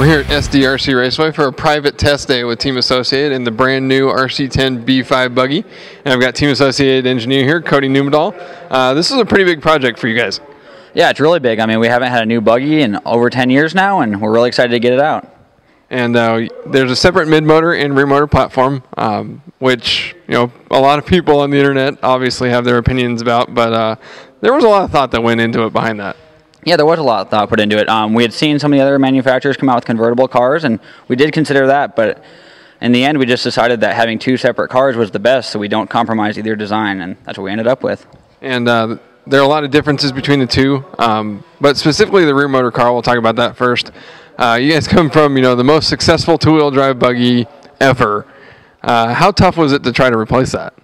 We're here at SDRC Raceway for a private test day with Team Associated in the brand new RC10B5 buggy. And I've got Team Associated engineer here, Kody Numedahl. This is a pretty big project for you guys. Yeah, it's really big. I mean, we haven't had a new buggy in over 10 years now, and we're really excited to get it out. And there's a separate mid-motor and rear-motor platform, which, you know, a lot of people on the internet obviously have their opinions about, but there was a lot of thought that went into it behind that. Yeah, there was a lot of thought put into it. We had seen some of the other manufacturers come out with convertible cars, and we did consider that, but in the end, we just decided that having two separate cars was the best, so we don't compromise either design, and that's what we ended up with. And there are a lot of differences between the two, but specifically the rear motor car, we'll talk about that first. You guys come from, you know, the most successful two-wheel drive buggy ever. How tough was it to try to replace that?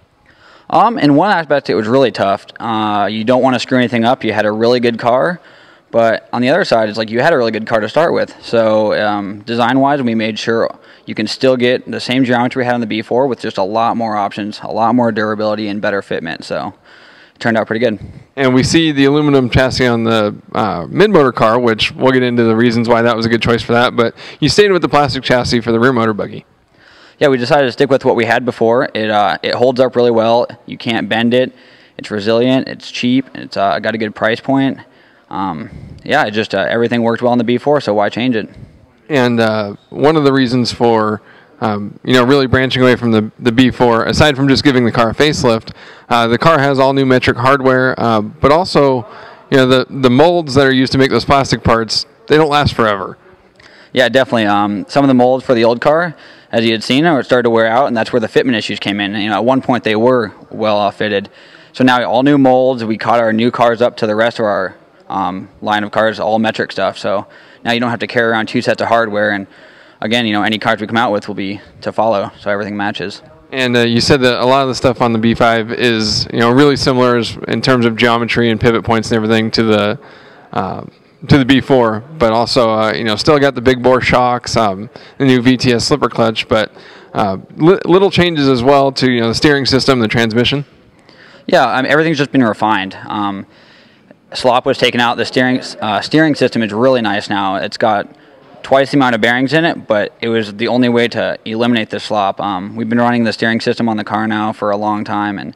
In one aspect, it was really tough. You don't want to screw anything up. You had a really good car, but on the other side, it's like you had a really good car to start with. So design-wise, we made sure you can still get the same geometry we had on the B4 with just a lot more options, a lot more durability, and better fitment. So it turned out pretty good. And we see the aluminum chassis on the mid-motor car, which we'll get into the reasons why that was a good choice for that. But you stayed with the plastic chassis for the rear motor buggy. Yeah, we decided to stick with what we had before. It holds up really well. You can't bend it. It's resilient. It's cheap. It's got a good price point. Yeah, it just everything worked well in the B4, so why change it? And one of the reasons for you know, really branching away from the B4, aside from just giving the car a facelift, the car has all new metric hardware, but also, you know, the molds that are used to make those plastic parts, they don't last forever. Yeah, definitely. Some of the molds for the old car, as you had seen, it started to wear out, and that's where the fitment issues came in. You know, at one point they were well fitted, so now all new molds. We caught our new cars up to the rest of our line of cars, all metric stuff. So now you don't have to carry around two sets of hardware, and again, you know, any cars we come out with will be to follow, so everything matches. And you said that a lot of the stuff on the B5 is, you know, really similar in terms of geometry and pivot points and everything to the B4, but also, you know, still got the big bore shocks, the new VTS slipper clutch, but little changes as well to, you know, the steering system, the transmission. Yeah, I mean, everything's just been refined. Slop was taken out. The steering system is really nice now. It's got twice the amount of bearings in it, but it was the only way to eliminate the slop. We've been running the steering system on the car now for a long time, and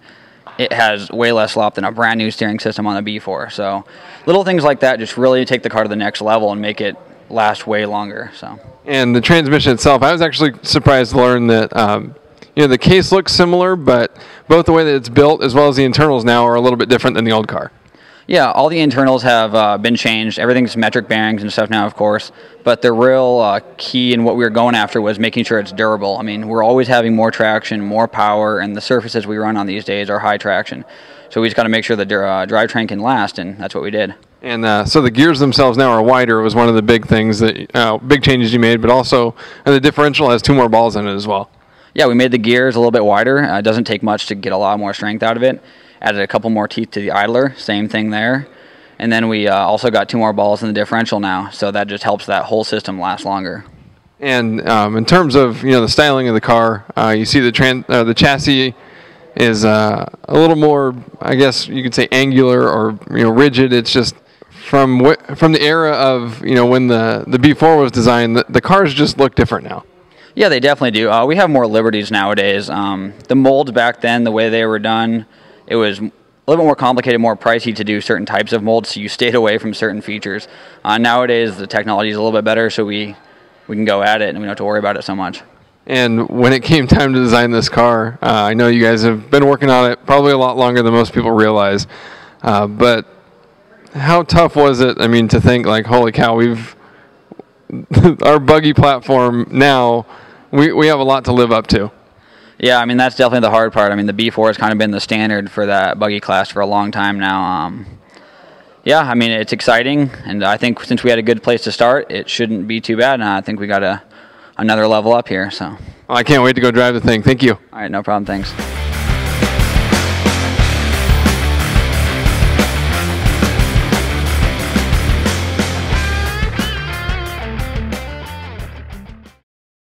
it has way less slop than a brand new steering system on the B4. So little things like that just really take the car to the next level and make it last way longer. So. And the transmission itself, I was actually surprised to learn that you know, the case looks similar, but both the way that it's built as well as the internals now are a little bit different than the old car. Yeah, all the internals have been changed. Everything's metric bearings and stuff now, of course. But the real key in what we were going after was making sure it's durable. I mean, we're always having more traction, more power, and the surfaces we run on these days are high traction. So we just got to make sure the drivetrain can last, and that's what we did. And so the gears themselves now are wider was one of the big things, that big changes you made, but also the differential has two more balls in it as well. Yeah, we made the gears a little bit wider. It doesn't take much to get a lot more strength out of it. Added a couple more teeth to the idler, same thing there. And then we also got two more balls in the differential now, so that just helps that whole system last longer. And in terms of, you know, the styling of the car, you see the chassis is a little more, I guess you could say, angular or, you know, rigid. It's just from the era of, you know, when the B4 was designed, the cars just look different now. Yeah, they definitely do. We have more liberties nowadays. The molds back then, the way they were done, it was a little bit more complicated, more pricey to do certain types of molds, so you stayed away from certain features. Nowadays, the technology is a little bit better, so we can go at it, and we don't have to worry about it so much. And when it came time to design this car, I know you guys have been working on it probably a lot longer than most people realize, but how tough was it, I mean, to think, like, holy cow, our buggy platform now, we have a lot to live up to. Yeah, I mean, that's definitely the hard part. I mean, the B4 has kind of been the standard for that buggy class for a long time now. Yeah, I mean, it's exciting, and I think since we had a good place to start, it shouldn't be too bad, and I think we got another level up here. So. Well, I can't wait to go drive the thing. Thank you. All right, no problem. Thanks.